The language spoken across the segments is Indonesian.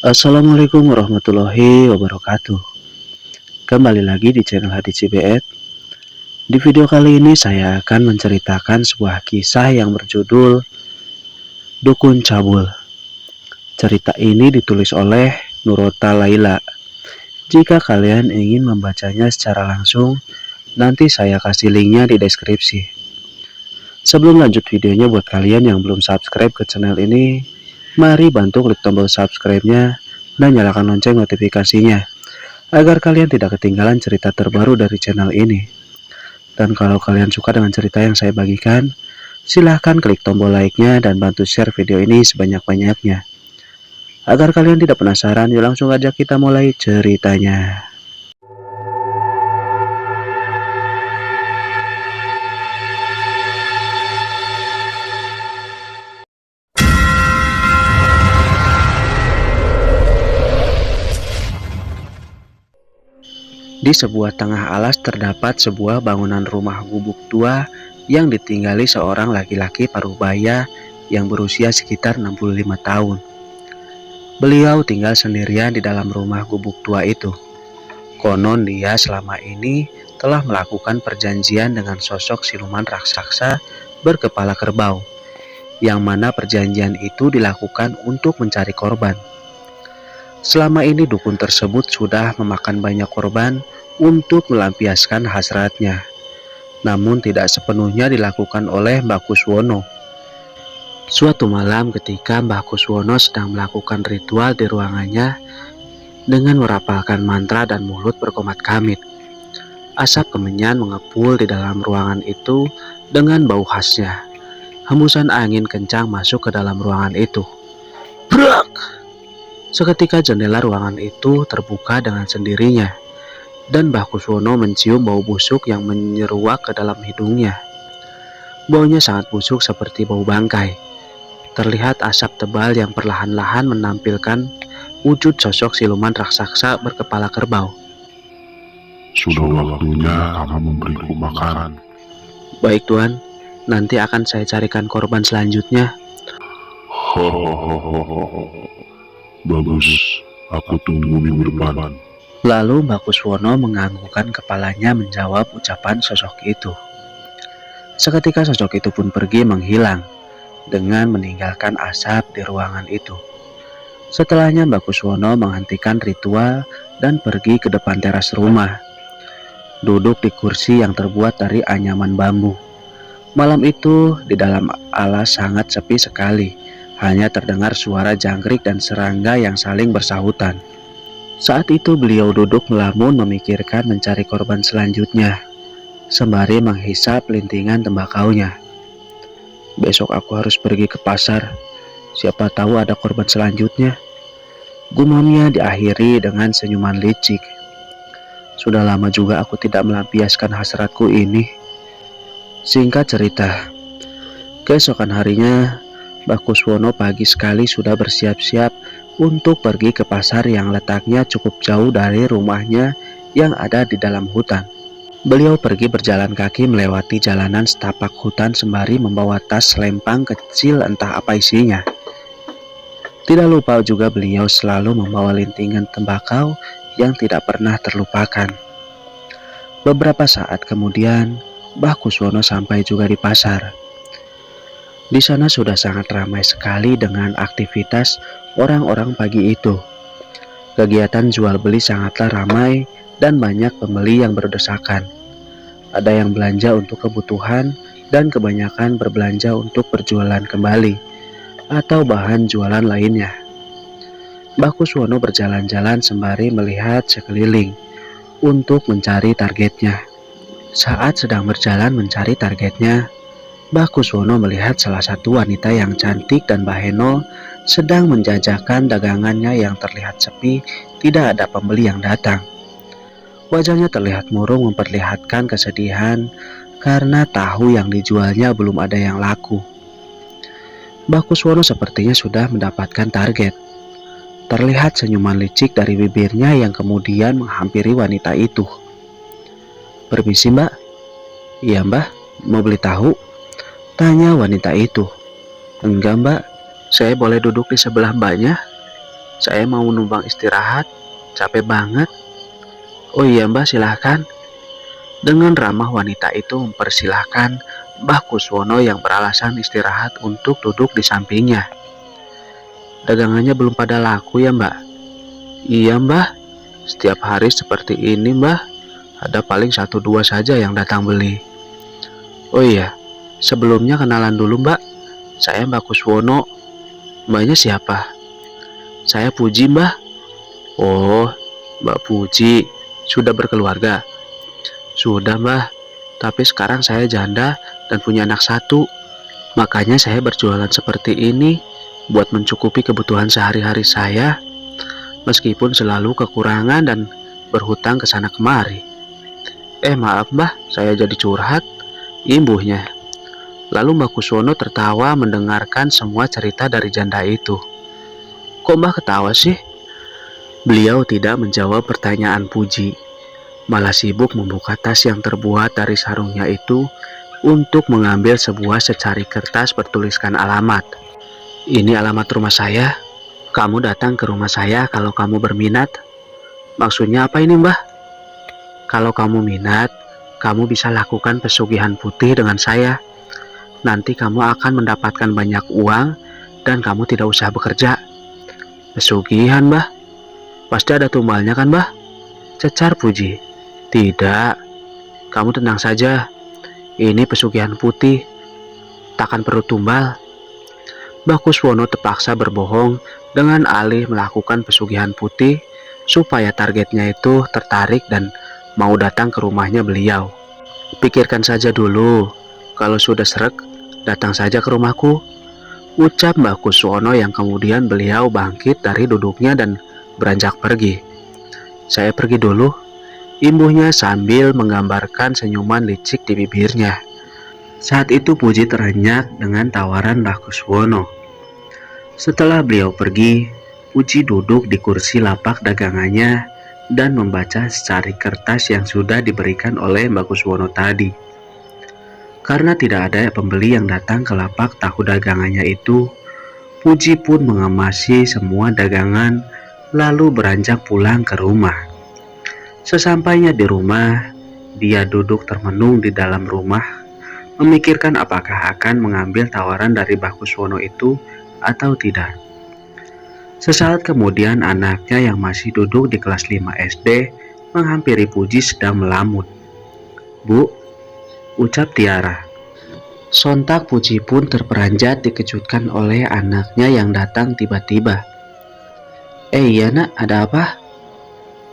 Assalamualaikum warahmatullahi wabarakatuh. Kembali lagi di channel HDCBR. Di video kali ini saya akan menceritakan sebuah kisah yang berjudul Dukun Cabul. Cerita ini ditulis oleh Nurota Laila. Jika kalian ingin membacanya secara langsung, nanti saya kasih linknya di deskripsi. Sebelum lanjut videonya, buat kalian yang belum subscribe ke channel ini, mari bantu klik tombol subscribe-nya dan nyalakan lonceng notifikasinya agar kalian tidak ketinggalan cerita terbaru dari channel ini. Dan kalau kalian suka dengan cerita yang saya bagikan, silahkan klik tombol like-nya dan bantu share video ini sebanyak-banyaknya. Agar kalian tidak penasaran, yuk langsung aja kita mulai ceritanya. Di sebuah tengah alas terdapat sebuah bangunan rumah gubuk tua yang ditinggali seorang laki-laki parubaya yang berusia sekitar 65 tahun. Beliau tinggal sendirian di dalam rumah gubuk tua itu. Konon dia selama ini telah melakukan perjanjian dengan sosok siluman raksasa berkepala kerbau, yang mana perjanjian itu dilakukan untuk mencari korban. Selama ini dukun tersebut sudah memakan banyak korban untuk melampiaskan hasratnya. Namun tidak sepenuhnya dilakukan oleh Mbah Kuswono. Suatu malam ketika Mbah Kuswono sedang melakukan ritual di ruangannya dengan merapalkan mantra dan mulut berkomat kamit, asap kemenyan mengepul di dalam ruangan itu dengan bau khasnya. Hembusan angin kencang masuk ke dalam ruangan itu. Brak! Seketika jendela ruangan itu terbuka dengan sendirinya, dan Mbah Kuswono mencium bau busuk yang menyeruak ke dalam hidungnya. Baunya sangat busuk seperti bau bangkai. Terlihat asap tebal yang perlahan-lahan menampilkan wujud sosok siluman raksasa berkepala kerbau. Sudah waktunya kamu memberiku makanan. Baik Tuan, nanti akan saya carikan korban selanjutnya. Hahaha. Bagus, aku tunggu minggu depan. Lalu Mbah Kuswono menganggukkan kepalanya menjawab ucapan sosok itu. Seketika sosok itu pun pergi menghilang dengan meninggalkan asap di ruangan itu. Setelahnya Mbah Kuswono menghentikan ritual dan pergi ke depan teras rumah. Duduk di kursi yang terbuat dari anyaman bambu. Malam itu di dalam alas sangat sepi sekali. Hanya terdengar suara jangkrik dan serangga yang saling bersahutan. Saat itu beliau duduk melamun memikirkan mencari korban selanjutnya, sembari menghisap lintingan tembakaunya. Besok aku harus pergi ke pasar, siapa tahu ada korban selanjutnya. Gumamnya diakhiri dengan senyuman licik. Sudah lama juga aku tidak melampiaskan hasratku ini. Singkat cerita, keesokan harinya Mbah Kuswono pagi sekali sudah bersiap-siap untuk pergi ke pasar yang letaknya cukup jauh dari rumahnya yang ada di dalam hutan. Beliau pergi berjalan kaki melewati jalanan setapak hutan sembari membawa tas selempang kecil entah apa isinya. Tidak lupa juga beliau selalu membawa lintingan tembakau yang tidak pernah terlupakan. Beberapa saat kemudian, Mbah Kuswono sampai juga di pasar. Di sana sudah sangat ramai sekali dengan aktivitas orang-orang pagi itu. Kegiatan jual beli sangatlah ramai dan banyak pembeli yang berdesakan. Ada yang belanja untuk kebutuhan dan kebanyakan berbelanja untuk berjualan kembali atau bahan jualan lainnya. Mbah Kuswono berjalan-jalan sembari melihat sekeliling untuk mencari targetnya. Saat sedang berjalan mencari targetnya, Mbah Kuswono melihat salah satu wanita yang cantik dan baheno sedang menjajakan dagangannya yang terlihat sepi, tidak ada pembeli yang datang. Wajahnya terlihat murung memperlihatkan kesedihan karena tahu yang dijualnya belum ada yang laku. Mbah Kuswono sepertinya sudah mendapatkan target. Terlihat senyuman licik dari bibirnya yang kemudian menghampiri wanita itu. Permisi Mbak. Iya Mbah, mau beli tahu? Tanya wanita itu. Enggak Mbak, saya boleh duduk di sebelah Mbaknya? Saya mau numpang istirahat, capek banget. Oh iya Mbah, silahkan. Dengan ramah wanita itu mempersilahkan Mbah Kuswono yang beralasan istirahat untuk duduk di sampingnya. Dagangannya belum pada laku ya Mbak? Iya Mbah, setiap hari seperti ini Mbah, ada paling 1-2 saja yang datang beli. Oh iya, sebelumnya kenalan dulu Mbak, saya Mbah Kuswono. Mbaknya siapa? Saya Puji Mbah. Oh, Mbak Puji, sudah berkeluarga? Sudah Mbah, tapi sekarang saya janda dan punya anak 1. Makanya saya berjualan seperti ini buat mencukupi kebutuhan sehari-hari saya, meskipun selalu kekurangan dan berhutang ke sana kemari. Maaf Mbah, saya jadi curhat, imbuhnya. Lalu Mbah Kuswono tertawa mendengarkan semua cerita dari janda itu. Kok Mbah ketawa sih? Beliau tidak menjawab pertanyaan Puji, malah sibuk membuka tas yang terbuat dari sarungnya itu untuk mengambil sebuah secari kertas bertuliskan alamat. Ini alamat rumah saya. Kamu datang ke rumah saya kalau kamu berminat. Maksudnya apa ini Mbah? Kalau kamu minat, kamu bisa lakukan pesugihan putih dengan saya. Nanti kamu akan mendapatkan banyak uang dan kamu tidak usah bekerja. Pesugihan Mbah? Pasti ada tumbalnya kan Mbah? Cecar Puji. Tidak, kamu tenang saja. Ini pesugihan putih, takkan perlu tumbal. Mbah Kuswono terpaksa berbohong dengan alih melakukan pesugihan putih supaya targetnya itu tertarik dan mau datang ke rumahnya beliau. Pikirkan saja dulu, kalau sudah srek, datang saja ke rumahku, ucap Mbah Kuswono yang kemudian beliau bangkit dari duduknya dan beranjak pergi. Saya pergi dulu, imbuhnya sambil menggambarkan senyuman licik di bibirnya. Saat itu Puji terenyak dengan tawaran Mbah Kuswono. Setelah beliau pergi, Puji duduk di kursi lapak dagangannya dan membaca secari kertas yang sudah diberikan oleh Mbah Kuswono tadi. Karena tidak ada pembeli yang datang ke lapak tahu dagangannya itu, Puji pun mengemasi semua dagangan lalu beranjak pulang ke rumah. Sesampainya di rumah, dia duduk termenung di dalam rumah, memikirkan apakah akan mengambil tawaran dari Mbah Kuswono itu atau tidak. Sesaat kemudian anaknya yang masih duduk di kelas 5 SD menghampiri Puji sedang melamun. Bu, ucap Tiara. Sontak Puji pun terperanjat dikejutkan oleh anaknya yang datang tiba-tiba. Iya nak, ada apa?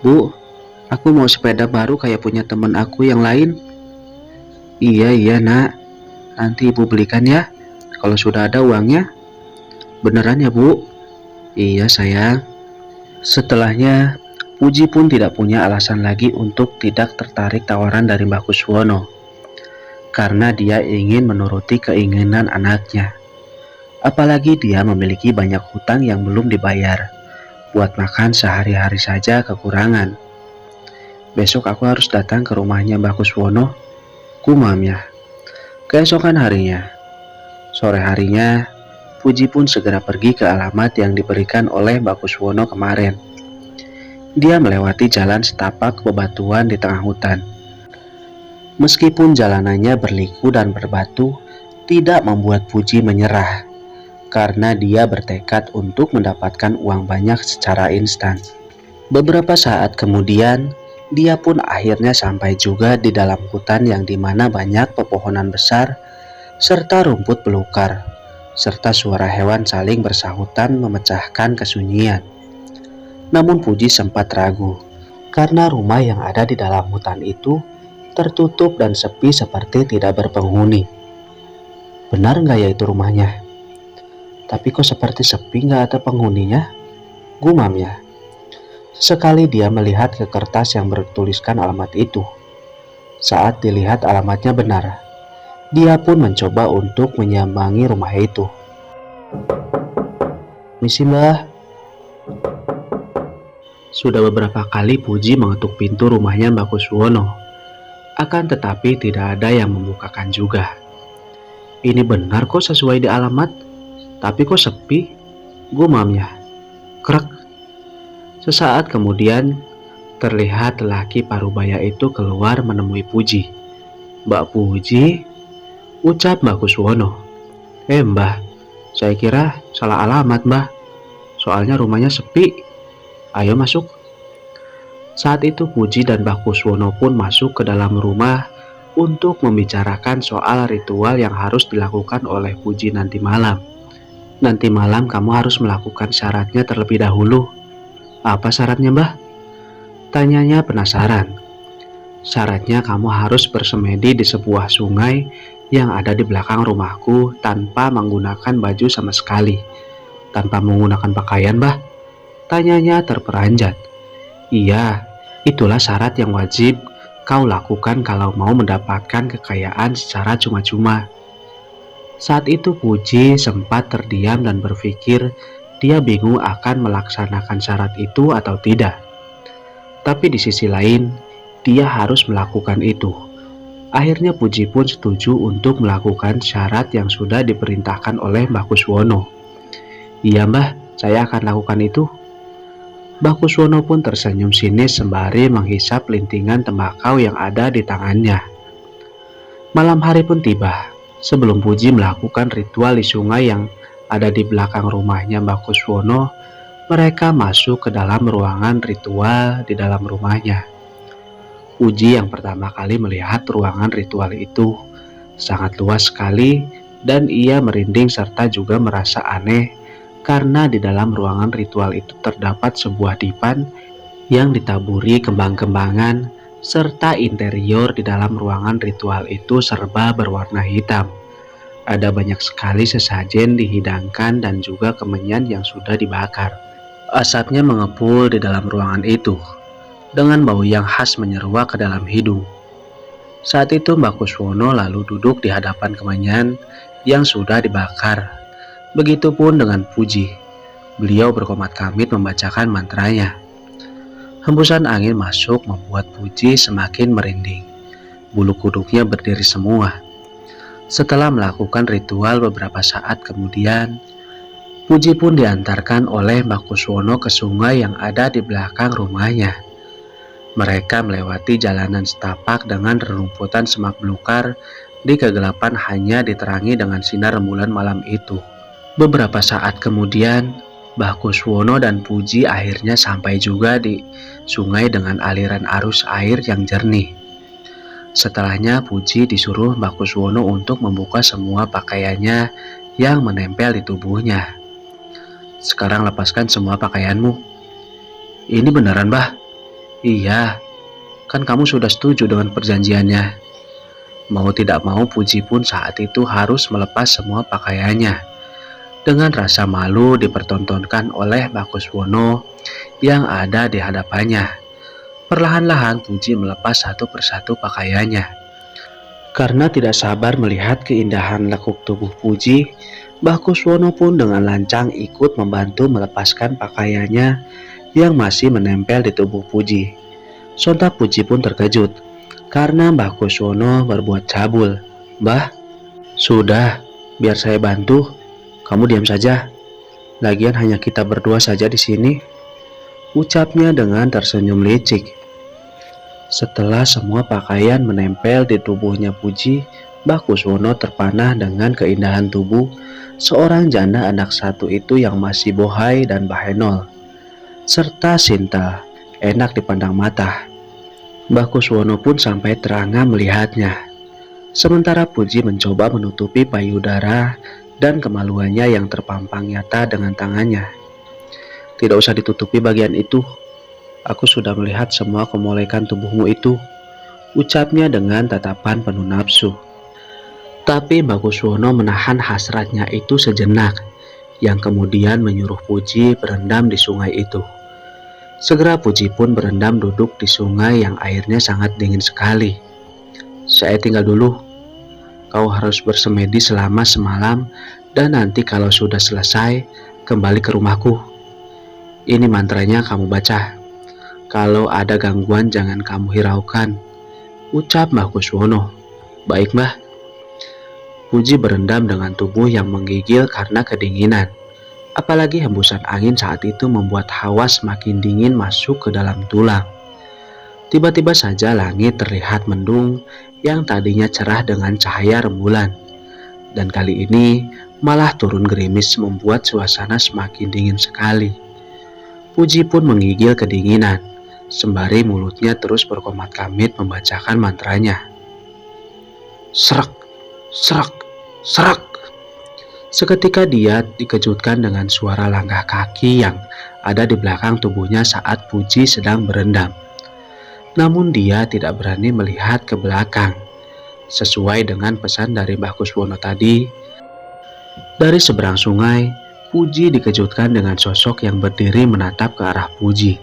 Bu, aku mau sepeda baru kayak punya teman aku yang lain. Iya nak, nanti ibu belikan ya, kalau sudah ada uangnya. Beneran ya bu? Iya sayang. Setelahnya, Puji pun tidak punya alasan lagi untuk tidak tertarik tawaran dari Mbah Kuswono, karena dia ingin menuruti keinginan anaknya. Apalagi dia memiliki banyak hutang yang belum dibayar. Buat makan sehari-hari saja kekurangan. Besok aku harus datang ke rumahnya Mbah Kuswono, gumamnya. Keesokan harinya, sore harinya, Puji pun segera pergi ke alamat yang diberikan oleh Mbah Kuswono kemarin. Dia melewati jalan setapak bebatuan di tengah hutan. Meskipun jalanannya berliku dan berbatu, tidak membuat Puji menyerah, karena dia bertekad untuk mendapatkan uang banyak secara instan. Beberapa saat kemudian, dia pun akhirnya sampai juga di dalam hutan yang dimana banyak pepohonan besar, serta rumput belukar, serta suara hewan saling bersahutan memecahkan kesunyian. Namun Puji sempat ragu, karena rumah yang ada di dalam hutan itu tertutup dan sepi seperti tidak berpenghuni. Benar nggak ya itu rumahnya? Tapi kok seperti sepi nggak ada penghuninya? Gumamnya. Sekali dia melihat ke kertas yang bertuliskan alamat itu. Saat dilihat alamatnya benar, dia pun mencoba untuk menyambangi rumah itu. Misi Mbah. Sudah beberapa kali Puji mengetuk pintu rumahnya Mbah Kuswono. Akan tetapi tidak ada yang membukakan juga. Ini benar kok sesuai di alamat, tapi kok sepi, gumamnya. Krek, Sesaat kemudian, terlihat lelaki parubaya itu keluar menemui Puji. "Mbak Puji?" ucap Mbah Kuswono. Mbah, saya kira salah alamat mbah. Soalnya rumahnya sepi. Ayo masuk." Saat itu Puji dan Mbah Kuswono pun masuk ke dalam rumah untuk membicarakan soal ritual yang harus dilakukan oleh Puji nanti malam. "Nanti malam kamu harus melakukan syaratnya terlebih dahulu." "Apa syaratnya mbah?" tanyanya penasaran. "Syaratnya kamu harus bersemedi di sebuah sungai yang ada di belakang rumahku tanpa menggunakan baju sama sekali." "Tanpa menggunakan pakaian mbah?" tanyanya terperanjat. "Iya, itulah syarat yang wajib kau lakukan kalau mau mendapatkan kekayaan secara cuma-cuma." Saat itu Puji sempat terdiam dan berpikir dia bingung akan melaksanakan syarat itu atau tidak. Tapi di sisi lain, dia harus melakukan itu. Akhirnya Puji pun setuju untuk melakukan syarat yang sudah diperintahkan oleh Mbah Kuswono. "Iya mbah, saya akan lakukan itu." Mbah Kuswono pun tersenyum sinis sembari menghisap lintingan tembakau yang ada di tangannya. Malam hari pun tiba. Sebelum Puji melakukan ritual di sungai yang ada di belakang rumahnya Mbah Kuswono, mereka masuk ke dalam ruangan ritual di dalam rumahnya. Puji yang pertama kali melihat ruangan ritual itu sangat luas sekali dan ia merinding serta juga merasa aneh karena di dalam ruangan ritual itu terdapat sebuah dipan yang ditaburi kembang-kembangan serta interior di dalam ruangan ritual itu serba berwarna hitam. Ada banyak sekali sesajen dihidangkan dan juga kemenyan yang sudah dibakar. Asapnya mengepul di dalam ruangan itu, dengan bau yang khas menyeruak ke dalam hidung. Saat itu Mbah Kuswono lalu duduk di hadapan kemenyan yang sudah dibakar. Begitupun dengan Puji. Beliau berkomat kamit membacakan mantranya. Hembusan angin masuk membuat Puji semakin merinding. Bulu kuduknya berdiri semua. Setelah melakukan ritual beberapa saat kemudian, Puji pun diantarkan oleh Mbah Kuswono ke sungai yang ada di belakang rumahnya. Mereka melewati jalanan setapak dengan rerumputan semak belukar di kegelapan hanya diterangi dengan sinar rembulan malam itu. Beberapa saat kemudian, Mbah Kuswono dan Puji akhirnya sampai juga di sungai dengan aliran arus air yang jernih. Setelahnya Puji disuruh Mbah Kuswono untuk membuka semua pakaiannya yang menempel di tubuhnya. "Sekarang lepaskan semua pakaianmu." "Ini beneran mbah?" "Iya, kan kamu sudah setuju dengan perjanjiannya." Mau tidak mau Puji pun saat itu harus melepas semua pakaiannya. Dengan rasa malu dipertontonkan oleh Mbah Kuswono yang ada di hadapannya. Perlahan-lahan Puji melepas satu persatu pakaiannya. Karena tidak sabar melihat keindahan lekuk tubuh Puji, Mbah Kuswono pun dengan lancang ikut membantu melepaskan pakaiannya yang masih menempel di tubuh Puji. Sontak Puji pun terkejut karena Mbah Kuswono berbuat cabul. "Mbah, sudah, biar saya bantu. Kamu diam saja. Lagian hanya kita berdua saja di sini," ucapnya dengan tersenyum licik. Setelah semua pakaian menempel di tubuhnya Puji, Mbah Kuswono terpanah dengan keindahan tubuh seorang janda anak satu itu yang masih bohai dan bahenol, serta Sinta enak dipandang mata. Mbah Kuswono pun sampai terangah melihatnya. Sementara Puji mencoba menutupi payudara dan kemaluannya yang terpampang nyata dengan tangannya. "Tidak usah ditutupi bagian itu. Aku sudah melihat semua kemolekan tubuhmu itu," ucapnya dengan tatapan penuh nafsu. Tapi Mbah Kuswono menahan hasratnya itu sejenak, yang kemudian menyuruh Puji berendam di sungai itu. Segera Puji pun berendam duduk di sungai yang airnya sangat dingin sekali. "Saya tinggal dulu. Kau harus bersemedi selama semalam dan nanti kalau sudah selesai, kembali ke rumahku. Ini mantranya kamu baca. Kalau ada gangguan jangan kamu hiraukan," ucap Mbah Kuswono. "Baik mbah." Puji berendam dengan tubuh yang menggigil karena kedinginan. Apalagi hembusan angin saat itu membuat hawa semakin dingin masuk ke dalam tulang. Tiba-tiba saja langit terlihat mendung yang tadinya cerah dengan cahaya rembulan. Dan kali ini malah turun gerimis membuat suasana semakin dingin sekali. Puji pun menggigil kedinginan, sembari mulutnya terus berkomat-kamit membacakan mantranya. Serak, serak, serak. Seketika dia dikejutkan dengan suara langkah kaki yang ada di belakang tubuhnya saat Puji sedang berendam. Namun dia tidak berani melihat ke belakang. Sesuai dengan pesan dari Mbah Kuswono tadi, dari seberang sungai, Puji dikejutkan dengan sosok yang berdiri menatap ke arah Puji.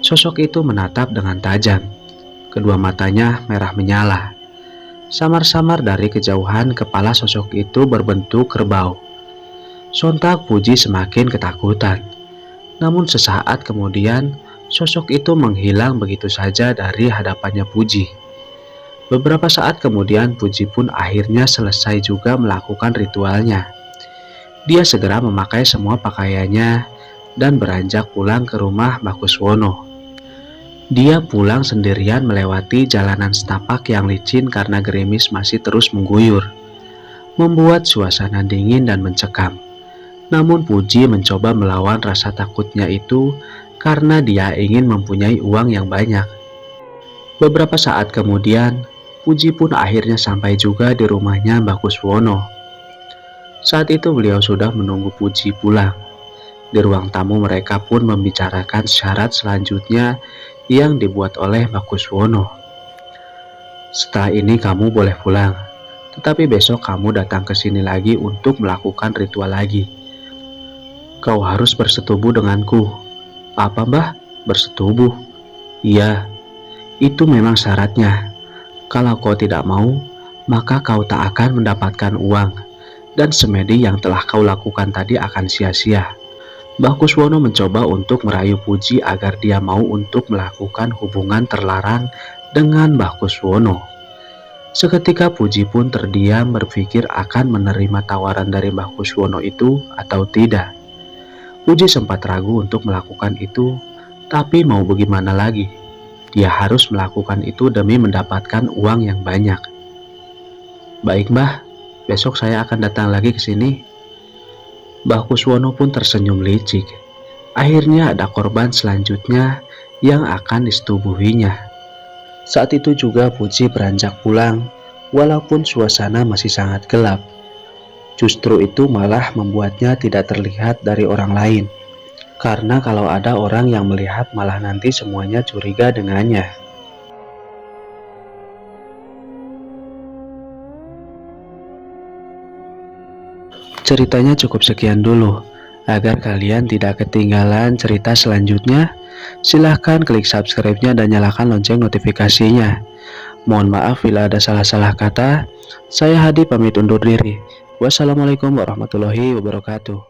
Sosok itu menatap dengan tajam. Kedua matanya merah menyala. Samar-samar dari kejauhan kepala sosok itu berbentuk kerbau. Sontak Puji semakin ketakutan. Namun sesaat kemudian, sosok itu menghilang begitu saja dari hadapannya Puji. Beberapa saat kemudian Puji pun akhirnya selesai juga melakukan ritualnya. Dia segera memakai semua pakaiannya dan beranjak pulang ke rumah Mbah Kuswono. Dia pulang sendirian melewati jalanan setapak yang licin karena gerimis masih terus mengguyur, membuat suasana dingin dan mencekam. Namun Puji mencoba melawan rasa takutnya itu karena dia ingin mempunyai uang yang banyak. Beberapa saat kemudian, Puji pun akhirnya sampai juga di rumahnya Mbah Kuswono. Saat itu beliau sudah menunggu Puji pulang. Di ruang tamu mereka pun membicarakan syarat selanjutnya yang dibuat oleh Mbah Kuswono. Setelah ini kamu boleh pulang, tetapi besok kamu datang ke sini lagi untuk melakukan ritual lagi. Kau harus bersetubuh denganku. Apa Mbah? Bersetubuh? Iya, itu memang syaratnya. Kalau kau tidak mau, maka kau tak akan mendapatkan uang, dan semedi yang telah kau lakukan tadi akan sia-sia. Mbah Kuswono mencoba untuk merayu Puji agar dia mau untuk melakukan hubungan terlarang dengan Mbah Kuswono. Seketika Puji pun terdiam berpikir akan menerima tawaran dari Mbah Kuswono itu atau tidak. Puji sempat ragu untuk melakukan itu, tapi mau bagaimana lagi? Dia harus melakukan itu demi mendapatkan uang yang banyak. Baik Mbah, besok saya akan datang lagi ke sini. Mbah Kuswono pun tersenyum licik. Akhirnya ada korban selanjutnya yang akan disetubuhinya. Saat itu juga Puji beranjak pulang, walaupun suasana masih sangat gelap. Justru itu malah membuatnya tidak terlihat dari orang lain. Karena kalau ada orang yang melihat malah nanti semuanya curiga dengannya. Ceritanya cukup sekian dulu. Agar kalian tidak ketinggalan cerita selanjutnya, silahkan klik subscribe-nya dan nyalakan lonceng notifikasinya. Mohon maaf bila ada salah-salah kata. Saya Hadi pamit undur diri. Wassalamualaikum warahmatullahi wabarakatuh.